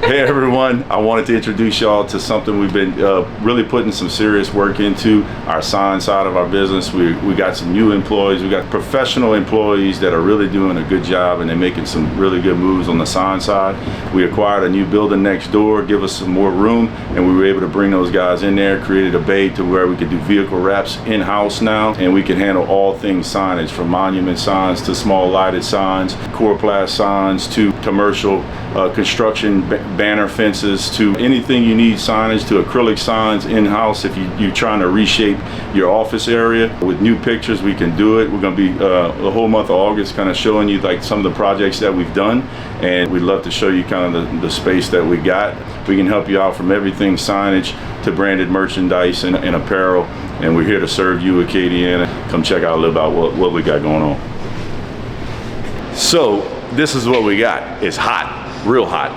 Hey everyone, I wanted to introduce y'all to something we've been really putting some serious work into, our sign side of our business. We got some new employees, we got professional employees that are really doing a good job, and they're making some really good moves on the sign side. We acquired a new building next door, give us some more room, and we were able to bring those guys in there, created a bay to where we could do vehicle wraps in-house now, and we can handle all things signage, from monument signs to small lighted signs, coroplast signs to commercial construction banner fences, to anything you need signage, to acrylic signs in-house. If you're trying to reshape your office area with new pictures, we can do it. We're going to be the whole month of August kind of showing you like some of the projects that we've done, and we'd love to show you kind of the space that we got. We can help you out from everything signage to branded merchandise and apparel, and we're here to serve you, Acadiana. Come check out a little about what we got going on. So this is what we got. It's hot. Real hot.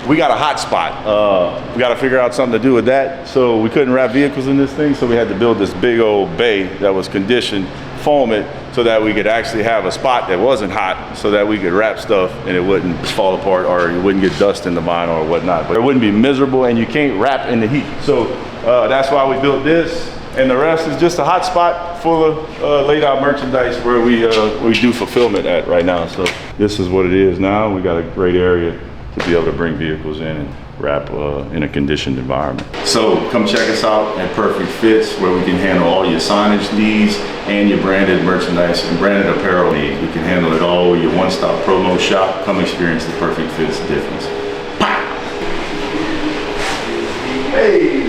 We got a hot spot. We got to figure out something to do with that. So we couldn't wrap vehicles in this thing, so we had to build this big old bay that was conditioned, foam it, so that we could actually have a spot that wasn't hot, so that we could wrap stuff and it wouldn't fall apart, or it wouldn't get dust in the vinyl or whatnot. But it wouldn't be miserable, and you can't wrap in the heat. So that's why we built this. And the rest is just a hot spot full of laid out merchandise where we do fulfillment at right now. So this is what it is now. We got a great area to be able to bring vehicles in and wrap in a conditioned environment. So come check us out at Perfect Fitz, where we can handle all your signage needs and your branded merchandise and branded apparel needs. We can handle it all. Your one-stop promo shop. Come experience the Perfect Fitz difference. Pow! Hey!